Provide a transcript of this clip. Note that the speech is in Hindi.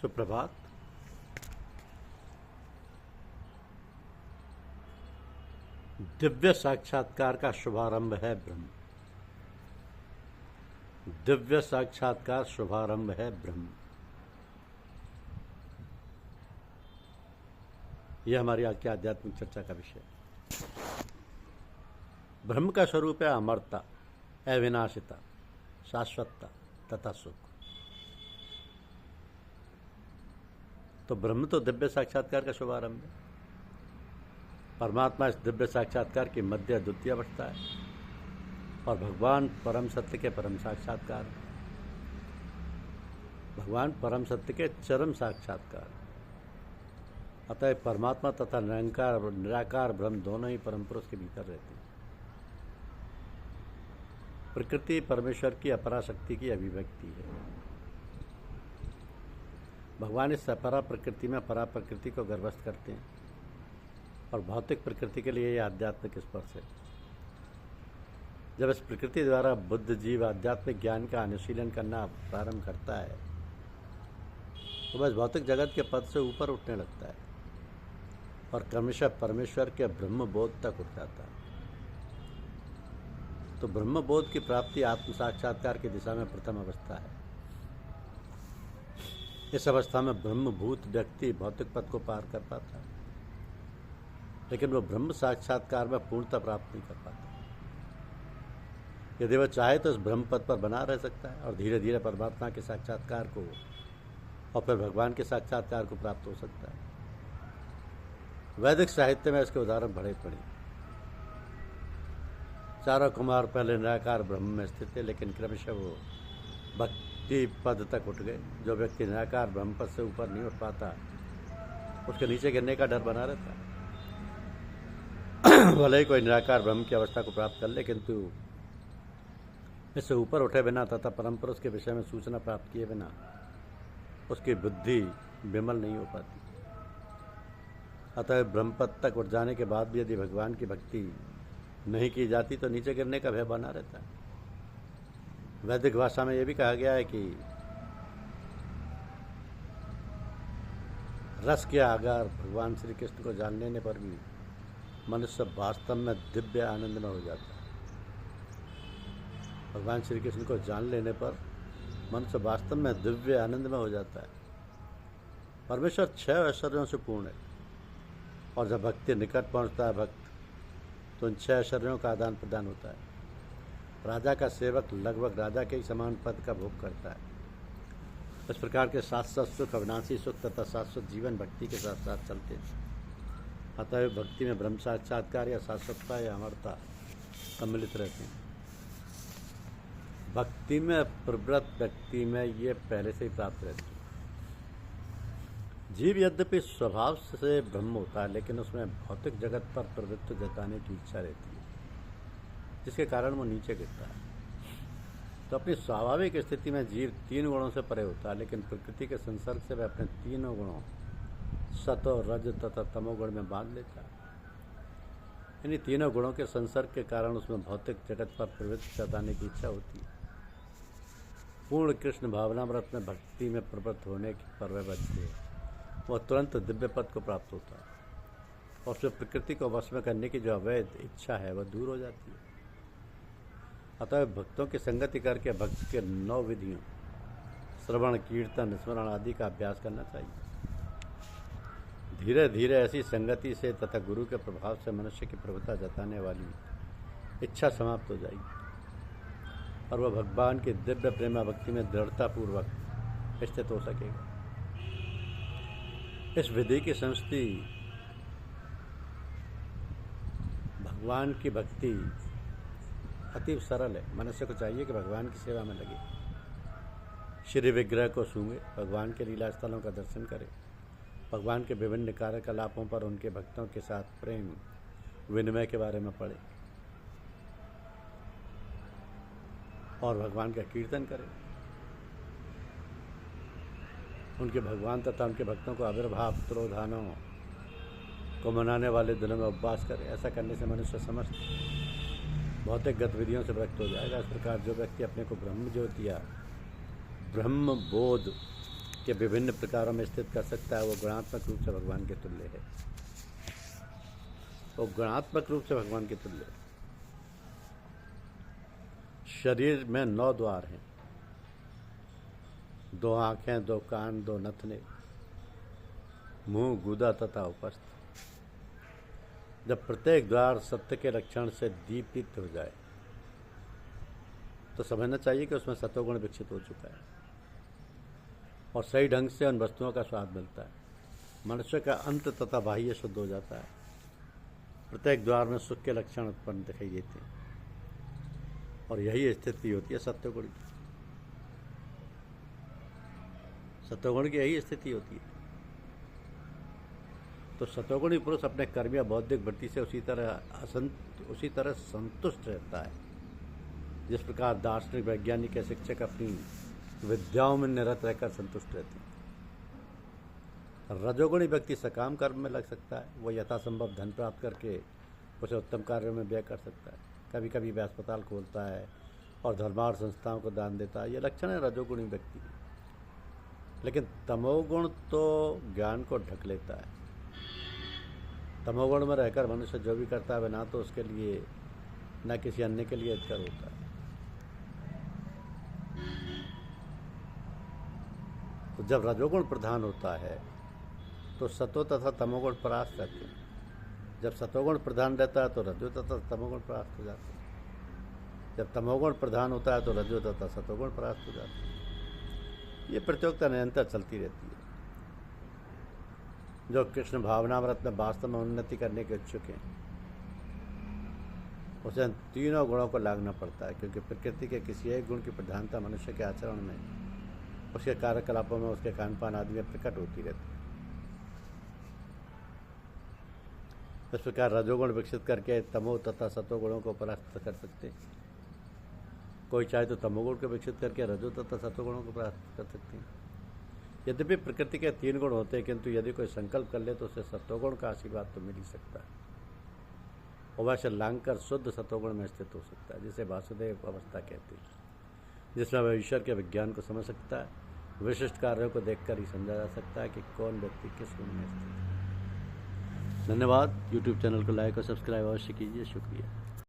सुप्रभात। दिव्य साक्षात्कार का शुभारंभ है ब्रह्म। दिव्य साक्षात्कार शुभारंभ है ब्रह्म। यह हमारी आज की आध्यात्मिक चर्चा का विषय। ब्रह्म का स्वरूप है अमरता, अविनाशिता, शाश्वतता तथा सुख। तो ब्रह्म तो दिव्य साक्षात्कार का शुभारंभ है। परमात्मा इस दिव्य साक्षात्कार की मध्य द्वितीय अवस्था है और भगवान परम सत्य के परम साक्षात्कार, भगवान परम सत्य के चरम साक्षात्कार। अतः परमात्मा तथा निराकार ब्रह्म दोनों ही परम पुरुष के भीतर रहते हैं। प्रकृति परमेश्वर की अपराशक्ति की अभिव्यक्ति है। भगवान इस अपरा प्रकृति में परा प्रकृति को गर्भस्थ करते हैं और भौतिक प्रकृति के लिए यह आध्यात्मिक स्पर्श है। जब इस प्रकृति द्वारा बुद्ध जीव आध्यात्मिक ज्ञान का अनुशीलन करना प्रारंभ करता है तो वह भौतिक जगत के पद से ऊपर उठने लगता है और क्रमशः परमेश्वर के ब्रह्म बोध तक उठ जाता है। तो ब्रह्म बोध की प्राप्ति आत्म साक्षात्कार की दिशा में प्रथम अवस्था है। इस अवस्था में ब्रह्मभूत व्यक्ति भौतिक पद को पार कर पाता है, लेकिन वह ब्रह्म साक्षात्कार में पूर्णता प्राप्त नहीं कर पाता। यदि वह चाहे तो इस ब्रह्म पद पर बना रह सकता है और धीरे धीरे परमात्मा के साक्षात्कार को और फिर भगवान के साक्षात्कार को प्राप्त हो सकता है। वैदिक साहित्य में इसके उदाहरण बड़े पड़े। चारों कुमार पहले निराकार ब्रह्म में स्थित थे, लेकिन क्रमशः वो भक्ति पद तक उठ गए। जो व्यक्ति निराकार ब्रह्म पद से ऊपर नहीं उठ पाता उसके नीचे गिरने का डर बना रहता है। भले ही कोई निराकार ब्रह्म की अवस्था को प्राप्त कर ले, किंतु इससे ऊपर उठे बिना तथा परम पुरुष के विषय में सूचना प्राप्त किए बिना उसकी बुद्धि विमल नहीं हो पाती। अतः ब्रह्म पद तक उठ जाने के बाद भी यदि भगवान की भक्ति नहीं की जाती तो नीचे गिरने का भय बना रहता है। वैदिक भाषा में यह भी कहा गया है कि रस के आगार भगवान श्री कृष्ण को जान लेने पर भी मनुष्य वास्तव में दिव्य आनंद में हो जाता है। भगवान श्री कृष्ण को जान लेने पर मनुष्य वास्तव में दिव्य आनंद में हो जाता है। परमेश्वर 6 ऐश्वर्यों से पूर्ण है और जब भक्ति निकट पहुंचता है भक्त तो उन 6 ऐश्वर्यों का आदान प्रदान होता है। राजा का सेवक लगभग राजा के ही समान पद का भोग करता है। इस प्रकार के शाश्वत सुख, अविनाशी सुख तथा शाश्वत जीवन भक्ति के साथ साथ चलते हैं। अतः भक्ति में ब्रह्म साक्षात्कार या शाश्वतता या अमरता सम्मिलित रहते हैं। भक्ति में प्रवृत्त व्यक्ति में ये पहले से ही प्राप्त रहती है। जीव यद्यपि स्वभाव से ब्रह्म होता है, लेकिन उसमें भौतिक जगत पर प्रवृत्ति जताने की इच्छा रहती है, जिसके कारण वो नीचे गिरता है। तो अपनी स्वाभाविक स्थिति में जीव 3 गुणों से परे होता है, लेकिन प्रकृति के संसर्ग से वह अपने 3 गुणों सतो, रज तथा तमोगुण में बांध लेता है। इन्हीं 3 गुणों के संसर्ग के कारण उसमें भौतिक जगत पर प्रवृत्ति जताने की इच्छा होती है। पूर्ण कृष्ण भावनामृत में भक्ति में प्रवृत्त होने की पर वह बचती है, वह तुरंत दिव्य पद को प्राप्त होता है और उसमें प्रकृति को वश में करने की जो अवैध इच्छा है वह दूर हो जाती है। अतः भक्तों की संगति करके भक्त के 9 विधियों श्रवण, कीर्तन, स्मरण आदि का अभ्यास करना चाहिए। धीरे धीरे ऐसी संगति से तथा गुरु के प्रभाव से मनुष्य की प्रभुता जताने वाली इच्छा समाप्त हो जाएगी और वह भगवान की दिव्य प्रेमा भक्ति में दृढ़तापूर्वक स्थित हो सकेगा। इस विधि की संस्ति भगवान की भक्ति अति सरल है। मनुष्य को चाहिए कि भगवान की सेवा में लगे, श्री विग्रह को सूंघे, भगवान के लीला स्थलों का दर्शन करे, भगवान के विभिन्न कार्यकलापों पर उनके भक्तों के साथ प्रेम विनिमय के बारे में पढ़े और भगवान का कीर्तन करे। उनके भगवान तथा उनके भक्तों को आविर्भाव तिरोधानों को मनाने वाले दिनों में उपवास करे। ऐसा करने से मनुष्य समस्त भौतिक गतिविधियों से विरक्त हो जाएगा। इस प्रकार जो व्यक्ति अपने को ब्रह्म ज्योति या ब्रह्म बोध के विभिन्न प्रकारों में स्थित कर सकता है, वो गुणात्मक रूप से भगवान के तुल्य है। वो गुणात्मक रूप से भगवान के तुल्य है। शरीर में 9 द्वार हैं, 2 आंखें, 2 कान, 2 नथने, मुंह, गुदा तथा उपस्थ। जब प्रत्येक द्वार सत्य के लक्षण से दीपित हो जाए तो समझना चाहिए कि उसमें सत्वगुण विकसित हो चुका है और सही ढंग से उन वस्तुओं का स्वाद मिलता है। मनुष्य का अंत तथा बाह्य शुद्ध हो जाता है। प्रत्येक द्वार में सुख के लक्षण उत्पन्न दिखाई देते हैं और यही स्थिति होती है सत्वगुण की। सत्वगुण की यही स्थिति होती है। तो सत्वगुणी पुरुष अपने कर्म या बौद्धिक वृत्ति से उसी तरह संतुष्ट रहता है जिस प्रकार दार्शनिक, वैज्ञानिक या शिक्षक अपनी विद्याओं में निरत रहकर संतुष्ट रहते हैं। रजोगुणी व्यक्ति सकाम कर्म में लग सकता है। वह यथासंभव धन प्राप्त करके उसे उत्तम कार्यों में व्यय कर सकता है। कभी कभी वह अस्पताल खोलता है और धर्मार्थ संस्थाओं को दान देता है। यह लक्षण है रजोगुणी व्यक्ति। लेकिन तमोगुण तो ज्ञान को ढक लेता है। तमोगुण में रहकर मनुष्य जो भी करता है ना तो उसके लिए न किसी अन्य के लिए हितकर होता है। तो जब रजोगुण प्रधान होता है तो सतो तथा तमोगुण परास्त रहते हैं। जब सतोगुण प्रधान रहता है तो रजो तथा तमोगुण परास्त हो जाते हैं। जब तमोगुण प्रधान होता है तो रजो तथा सतोगुण परास्त हो जाते हैं। ये प्रतियोगिता निरंतर चलती रहती है। जो कृष्ण भावनामृत में वास्तव में उन्नति करने के इच्छुक हैं उसे तीनों गुणों को लागना पड़ता है, क्योंकि प्रकृति के किसी एक गुण की प्रधानता मनुष्य के आचरण में, उसके कार्यकलापों में, उसके खान पान आदि में प्रकट होती रहती है। इस प्रकार रजोगुण विकसित करके तमो तथा सतोगुणों को परास्त कर सकते हैं। कोई चाहे तो तमोगुण को विकसित करके रजो तथा सतोगुणों को परास्त कर सकते हैं। यद्यपि प्रकृति के 3 गुण होते हैं, किंतु यदि कोई संकल्प कर ले तो उसे सत्वगुण का आशीर्वाद तो मिल ही सकता है और वैसे लांघकर शुद्ध सत्वगुण में स्थित हो सकता है, जिसे वासुदेव अवस्था कहते हैं, जिसमें वह ईश्वर के विज्ञान को समझ सकता है। विशिष्ट कार्यों को देखकर ही समझा जा सकता है कि कौन व्यक्ति किस गुण में स्थित है। धन्यवाद। यूट्यूब चैनल को लाइक और सब्सक्राइब अवश्य कीजिए। शुक्रिया।